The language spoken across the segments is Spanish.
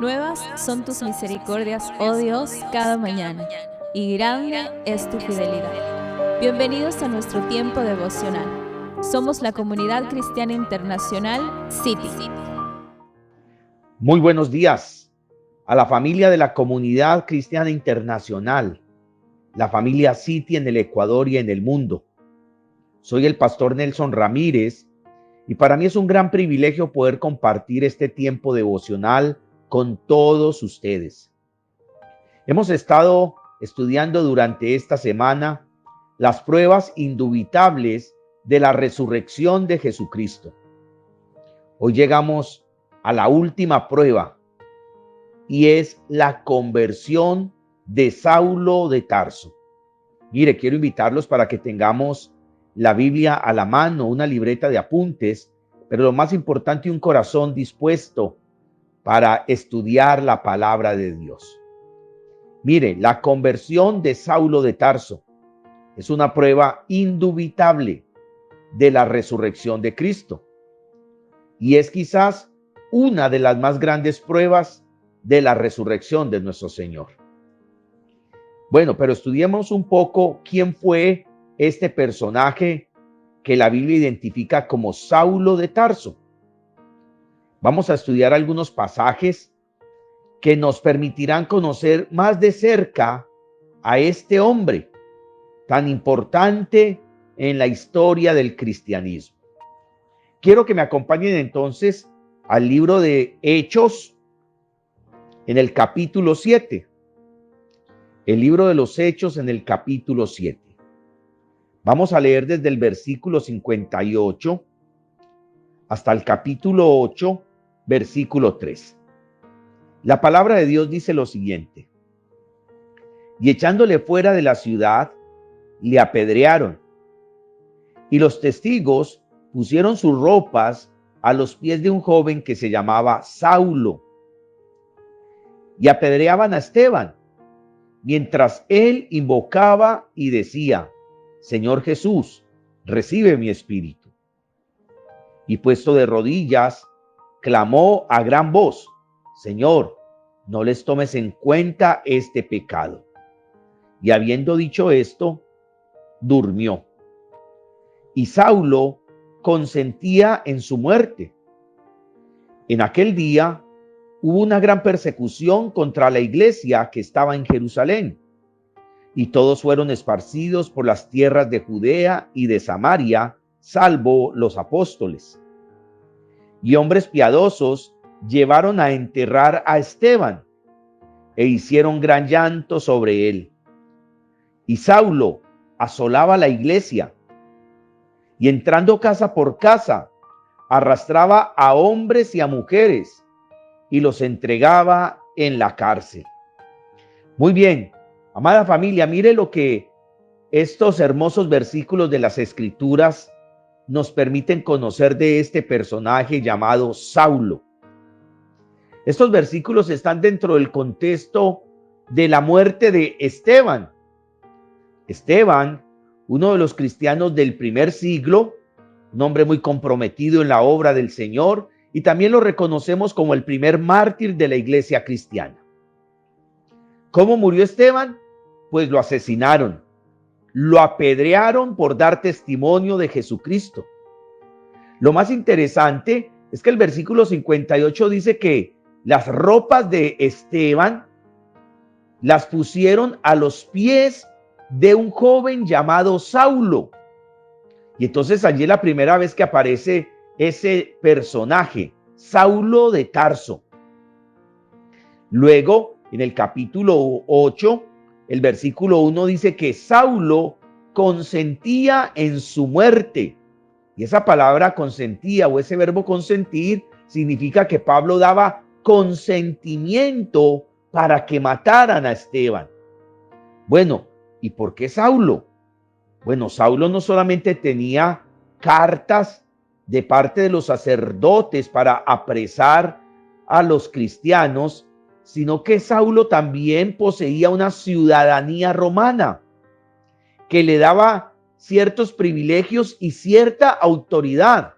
Nuevas son tus misericordias, oh Dios, cada mañana, y grande es tu fidelidad. Bienvenidos a nuestro tiempo devocional. Somos la Comunidad Cristiana Internacional City. Muy buenos días a la familia de la Comunidad Cristiana Internacional, la familia City en el Ecuador y en el mundo. Soy el pastor Nelson Ramírez y para mí es un gran privilegio poder compartir este tiempo devocional con todos ustedes. Hemos estado estudiando durante esta semana las pruebas indubitables de la resurrección de Jesucristo. Hoy llegamos a la última prueba y es la conversión de Saulo de Tarso. Mire, quiero invitarlos para que tengamos la Biblia a la mano, una libreta de apuntes, pero lo más importante, un corazón dispuesto para estudiar la palabra de Dios. Mire, la conversión de Saulo de Tarso es una prueba indubitable de la resurrección de Cristo. Y es quizás una de las más grandes pruebas de la resurrección de nuestro Señor. Bueno, pero estudiemos un poco quién fue este personaje que la Biblia identifica como Saulo de Tarso. Vamos a estudiar algunos pasajes que nos permitirán conocer más de cerca a este hombre tan importante en la historia del cristianismo. Quiero que me acompañen entonces al libro de Hechos en el capítulo 7. El libro de los Hechos en el capítulo 7. Vamos a leer desde el versículo 58 hasta el capítulo 8, versículo 3. La palabra de Dios dice lo siguiente: y echándole fuera de la ciudad, le apedrearon, y los testigos pusieron sus ropas a los pies de un joven que se llamaba Saulo, y apedreaban a Esteban, mientras él invocaba y decía: Señor Jesús, recibe mi espíritu. Y puesto de rodillas, clamó a gran voz: Señor, no les tomes en cuenta este pecado. Y habiendo dicho esto, durmió. Y Saulo consentía en su muerte. En aquel día hubo una gran persecución contra la iglesia que estaba en Jerusalén, y todos fueron esparcidos por las tierras de Judea y de Samaria, salvo los apóstoles. Y hombres piadosos llevaron a enterrar a Esteban, e hicieron gran llanto sobre él. Y Saulo asolaba la iglesia, y entrando casa por casa, arrastraba a hombres y a mujeres, y los entregaba en la cárcel. Muy bien, amada familia, mire lo que estos hermosos versículos de las Escrituras nos permiten conocer de este personaje llamado Saulo. Estos versículos están dentro del contexto de la muerte de Esteban. Esteban, uno de los cristianos del primer siglo, un hombre muy comprometido en la obra del Señor, y también lo reconocemos como el primer mártir de la iglesia cristiana. ¿Cómo murió Esteban? Pues lo asesinaron. Lo apedrearon por dar testimonio de Jesucristo. Lo más interesante es que el versículo 58 dice que las ropas de Esteban las pusieron a los pies de un joven llamado Saulo. Y entonces allí es la primera vez que aparece ese personaje, Saulo de Tarso. Luego, en el capítulo 8, el versículo 1 dice que Saulo consentía en su muerte. Y esa palabra consentía, o ese verbo consentir, significa que Pablo daba consentimiento para que mataran a Esteban. Bueno, ¿y por qué Saulo? Bueno, Saulo no solamente tenía cartas de parte de los sacerdotes para apresar a los cristianos, sino que Saulo también poseía una ciudadanía romana que le daba ciertos privilegios y cierta autoridad,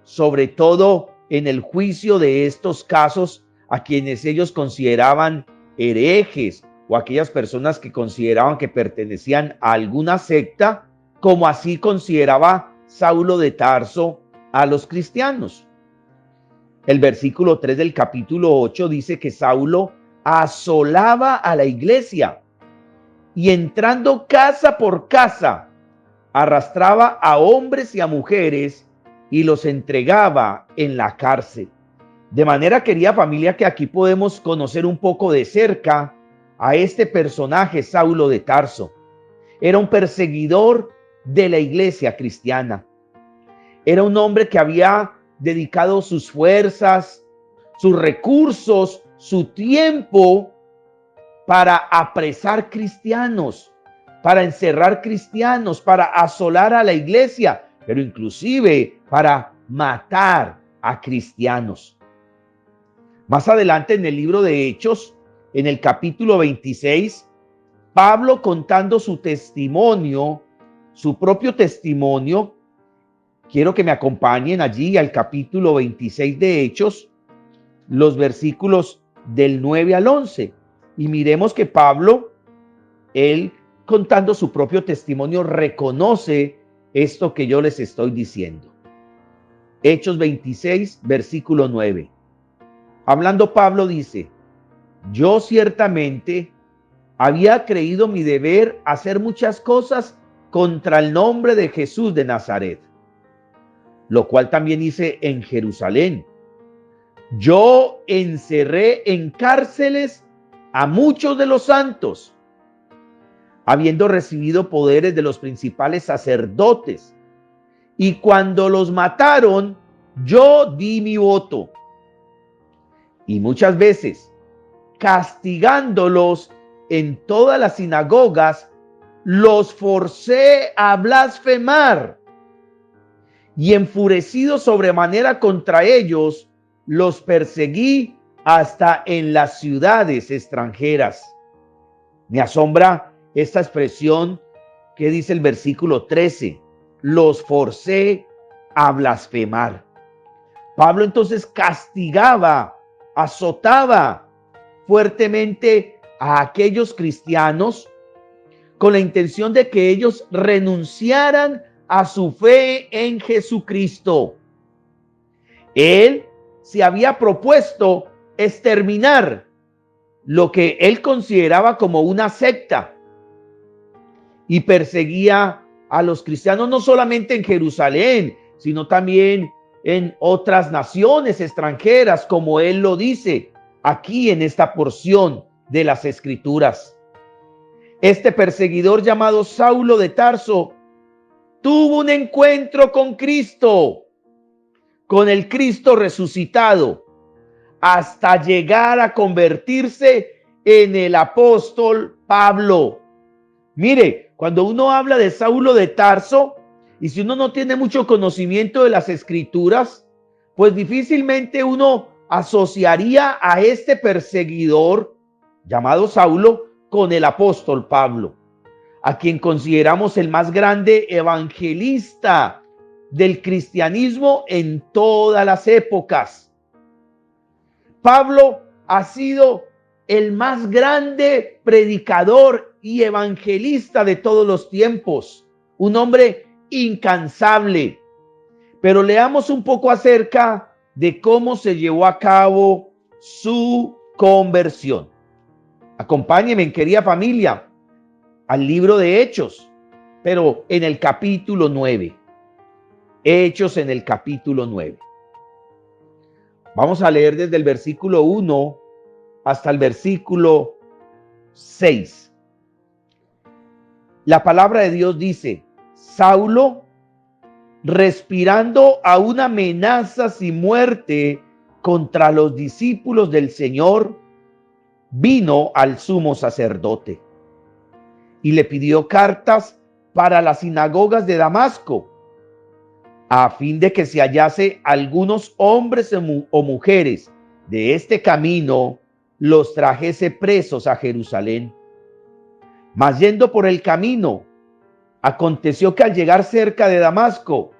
sobre todo en el juicio de estos casos a quienes ellos consideraban herejes o aquellas personas que consideraban que pertenecían a alguna secta, como así consideraba Saulo de Tarso a los cristianos. El versículo 3 del capítulo 8 dice que Saulo asolaba a la iglesia y entrando casa por casa, arrastraba a hombres y a mujeres y los entregaba en la cárcel. De manera, querida familia, que aquí podemos conocer un poco de cerca a este personaje, Saulo de Tarso. Era un perseguidor de la iglesia cristiana. Era un hombre que había dedicado sus fuerzas, sus recursos, su tiempo para apresar cristianos, para encerrar cristianos, para asolar a la iglesia, pero inclusive para matar a cristianos. Más adelante en el libro de Hechos, en el capítulo 26, Pablo, contando su testimonio, su propio testimonio, quiero que me acompañen allí al capítulo 26 de Hechos, los versículos del 9 al 11. Y miremos que Pablo, él contando su propio testimonio, reconoce esto que yo les estoy diciendo. Hechos 26, versículo 9. Hablando Pablo dice: yo ciertamente había creído mi deber hacer muchas cosas contra el nombre de Jesús de Nazaret, lo cual también hice en Jerusalén. Yo encerré en cárceles a muchos de los santos, habiendo recibido poderes de los principales sacerdotes, y cuando los mataron, yo di mi voto. Y muchas veces, castigándolos en todas las sinagogas, los forcé a blasfemar, y enfurecido sobremanera contra ellos, los perseguí hasta en las ciudades extranjeras. Me asombra esta expresión que dice el versículo 13, los forcé a blasfemar. Pablo entonces castigaba, azotaba fuertemente a aquellos cristianos con la intención de que ellos renunciaran a su fe en Jesucristo. Él se había propuesto exterminar lo que él consideraba como una secta y perseguía a los cristianos no solamente en Jerusalén, sino también en otras naciones extranjeras, como él lo dice aquí en esta porción de las Escrituras. Este perseguidor llamado Saulo de Tarso tuvo un encuentro con Cristo, con el Cristo resucitado, hasta llegar a convertirse en el apóstol Pablo. Mire, cuando uno habla de Saulo de Tarso, y si uno no tiene mucho conocimiento de las Escrituras, pues difícilmente uno asociaría a este perseguidor llamado Saulo con el apóstol Pablo, a quien consideramos el más grande evangelista del cristianismo en todas las épocas. Pablo ha sido el más grande predicador y evangelista de todos los tiempos, un hombre incansable. Pero leamos un poco acerca de cómo se llevó a cabo su conversión. Acompáñenme, querida familia, al libro de Hechos, pero en el capítulo 9. Hechos en el capítulo 9. Vamos a leer desde el versículo 1 hasta el versículo 6. La palabra de Dios dice: Saulo, respirando aún amenazas y muerte contra los discípulos del Señor, vino al sumo sacerdote y le pidió cartas para las sinagogas de Damasco, a fin de que se hallase algunos hombres o mujeres de este camino, los trajese presos a Jerusalén. Mas yendo por el camino, aconteció que al llegar cerca de Damasco,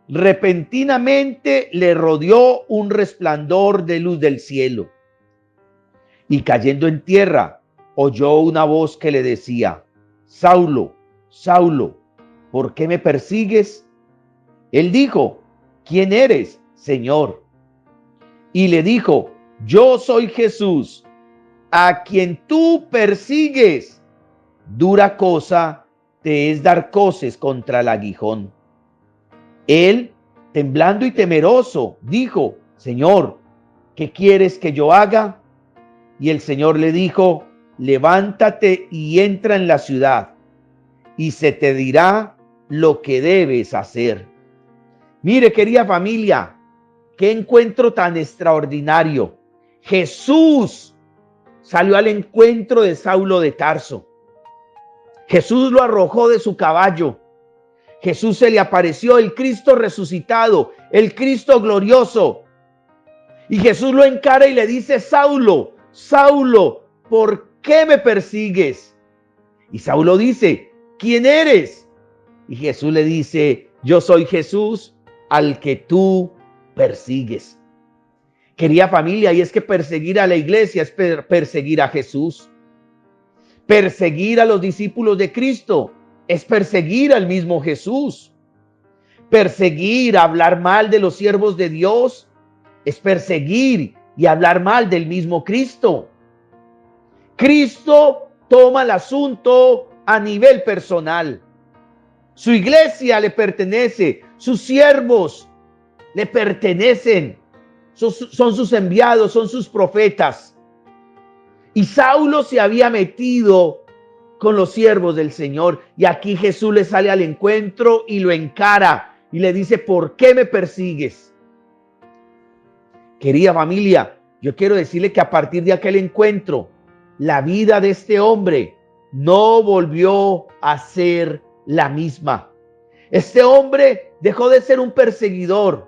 repentinamente le rodeó un resplandor de luz del cielo, Y cayendo en tierra, oyó una voz que le decía: Saulo, Saulo, ¿por qué me persigues? Él dijo: ¿Quién eres, Señor? Y le dijo: Yo soy Jesús, a quien tú persigues. Dura cosa te es dar coces contra el aguijón. Él, temblando y temeroso, dijo: Señor, ¿qué quieres que yo haga? Y el Señor le dijo: levántate y entra en la ciudad, y se te dirá lo que debes hacer. Mire, querida familia, qué encuentro tan extraordinario. Jesús salió al encuentro de Saulo de Tarso. Jesús lo arrojó de su caballo. Jesús se le apareció, el Cristo resucitado, el Cristo glorioso. Y Jesús lo encara y le dice: Saulo, Saulo, ¿por qué me persigues? Y Saulo dice: ¿quién eres? Y Jesús le dice: yo soy Jesús al que tú persigues. Querida familia, y es que perseguir a la iglesia es perseguir a Jesús. Perseguir a los discípulos de Cristo es perseguir al mismo Jesús. Perseguir, hablar mal de los siervos de Dios, es perseguir y hablar mal del mismo Cristo. Cristo toma el asunto a nivel personal. Su iglesia le pertenece, sus siervos le pertenecen, son sus enviados, son sus profetas. Y Saulo se había metido con los siervos del Señor, y aquí Jesús le sale al encuentro y lo encara y le dice: ¿por qué me persigues? Querida familia, yo quiero decirle que a partir de aquel encuentro, la vida de este hombre no volvió a ser la misma. Este hombre dejó de ser un perseguidor,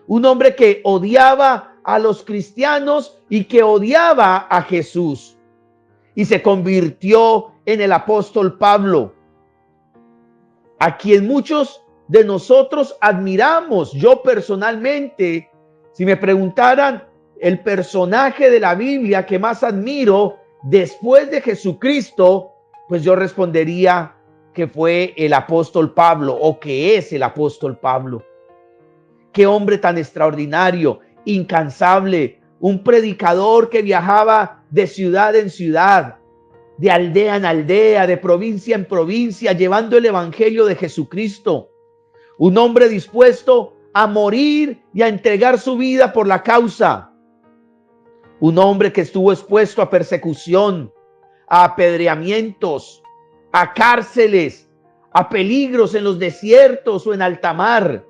un hombre que odiaba a los cristianos y que odiaba a Jesús, y se convirtió en el apóstol Pablo, a quien muchos de nosotros admiramos. Yo personalmente, si me preguntaran el personaje de la Biblia que más admiro después de Jesucristo, pues yo respondería que fue el apóstol Pablo, o que es el apóstol Pablo. Qué hombre tan extraordinario, incansable, un predicador que viajaba de ciudad en ciudad, de aldea en aldea, de provincia en provincia, llevando el evangelio de Jesucristo. Un hombre dispuesto a morir y a entregar su vida por la causa. Un hombre que estuvo expuesto a persecución, a apedreamientos, a cárceles, a peligros en los desiertos o en alta mar.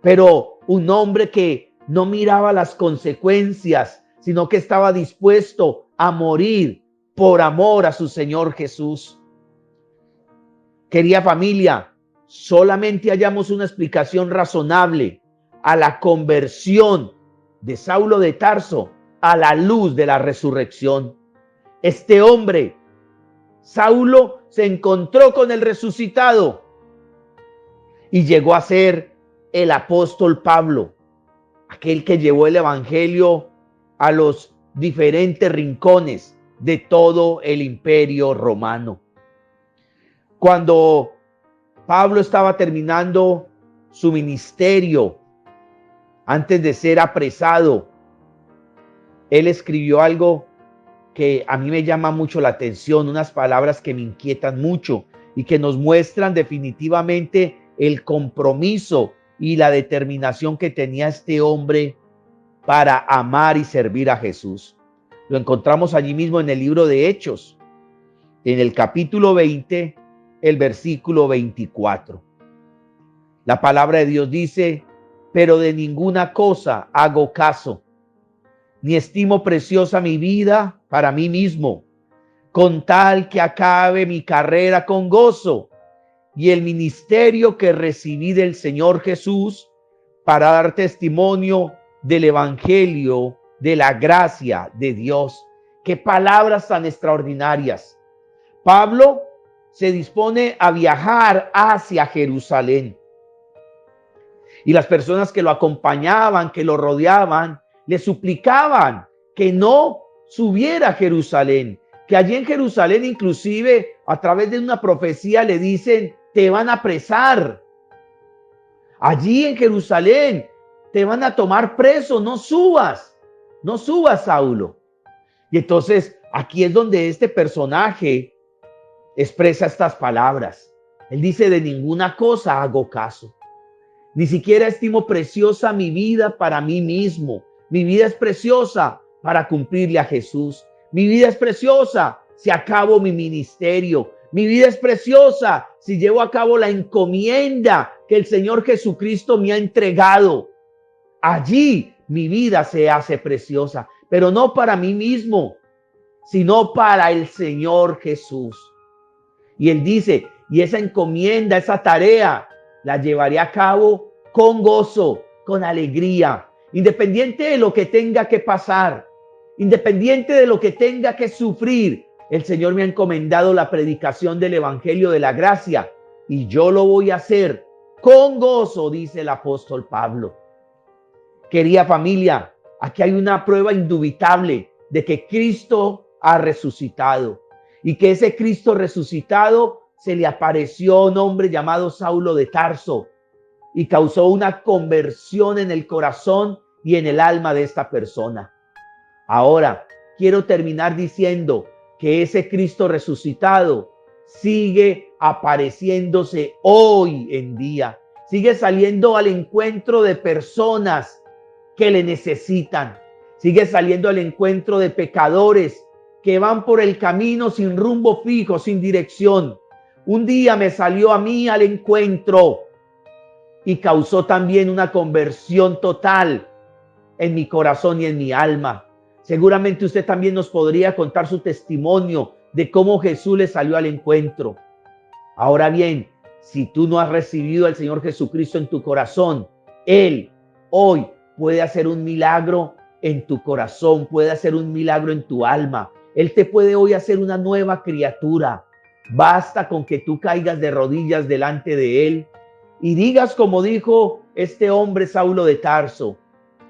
Pero un hombre que no miraba las consecuencias, sino que estaba dispuesto a morir por amor a su Señor Jesús. Querida familia, solamente hallamos una explicación razonable a la conversión de Saulo de Tarso a la luz de la resurrección. Este hombre, Saulo, se encontró con el resucitado y llegó a ser el apóstol Pablo, aquel que llevó el evangelio a los diferentes rincones de todo el imperio romano. Cuando Pablo estaba terminando su ministerio, antes de ser apresado, él escribió algo que a mí me llama mucho la atención, unas palabras que me inquietan mucho y que nos muestran definitivamente el compromiso y la determinación que tenía este hombre para amar y servir a Jesús. Lo encontramos allí mismo en el libro de Hechos, en el capítulo 20, el versículo 24. La palabra de Dios dice: pero de ninguna cosa hago caso, ni estimo preciosa mi vida para mí mismo, con tal que acabe mi carrera con gozo y el ministerio que recibí del Señor Jesús, para dar testimonio del evangelio de la gracia de Dios. Qué palabras tan extraordinarias. Pablo se dispone a viajar hacia Jerusalén, y las personas que lo acompañaban, que lo rodeaban, le suplicaban que no subiera a Jerusalén, que allí en Jerusalén inclusive a través de una profecía le dicen, te van a apresar. Allí en Jerusalén te van a tomar preso, no subas, Saulo. Y entonces aquí es donde este personaje expresa estas palabras. Él dice, de ninguna cosa hago caso. Ni siquiera estimo preciosa mi vida para mí mismo. Mi vida es preciosa para cumplirle a Jesús. Mi vida es preciosa si acabo mi ministerio. Mi vida es preciosa si llevo a cabo la encomienda que el Señor Jesucristo me ha entregado. Allí mi vida se hace preciosa, pero no para mí mismo, sino para el Señor Jesús. Y él dice, y esa encomienda, esa tarea, la llevaré a cabo con gozo, con alegría, independiente de lo que tenga que pasar, independiente de lo que tenga que sufrir. El Señor me ha encomendado la predicación del Evangelio de la gracia y yo lo voy a hacer con gozo, dice el apóstol Pablo. Querida familia, aquí hay una prueba indubitable de que Cristo ha resucitado y que ese Cristo resucitado se le apareció a un hombre llamado Saulo de Tarso y causó una conversión en el corazón y en el alma de esta persona. Ahora, quiero terminar diciendo que ese Cristo resucitado sigue apareciéndose hoy en día, sigue saliendo al encuentro de personas que le necesitan, sigue saliendo al encuentro de pecadores que van por el camino sin rumbo fijo, sin dirección. Un día me salió a mí al encuentro y causó también una conversión total en mi corazón y en mi alma. Seguramente usted también nos podría contar su testimonio de cómo Jesús le salió al encuentro. Ahora bien, si tú no has recibido al Señor Jesucristo en tu corazón, Él hoy puede hacer un milagro en tu corazón, puede hacer un milagro en tu alma. Él te puede hoy hacer una nueva criatura. Basta con que tú caigas de rodillas delante de Él y digas como dijo este hombre Saulo de Tarso,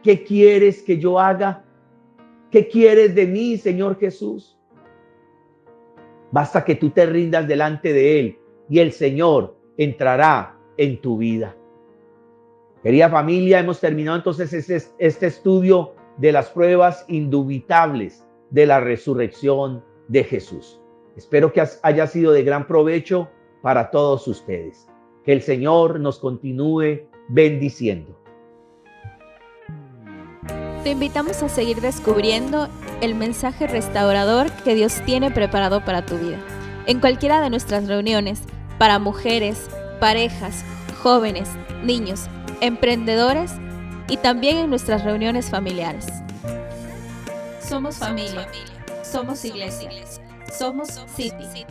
¿qué quieres que yo haga? ¿Qué quieres de mí, Señor Jesús? Basta que tú te rindas delante de Él y el Señor entrará en tu vida. Querida familia, hemos terminado entonces este estudio de las pruebas indubitables de la resurrección de Jesús. Espero que haya sido de gran provecho para todos ustedes. Que el Señor nos continúe bendiciendo. Te invitamos a seguir descubriendo el mensaje restaurador que Dios tiene preparado para tu vida. En cualquiera de nuestras reuniones, para mujeres, parejas, jóvenes, niños, emprendedores y también en nuestras reuniones familiares. Somos familia, somos iglesia, somos City.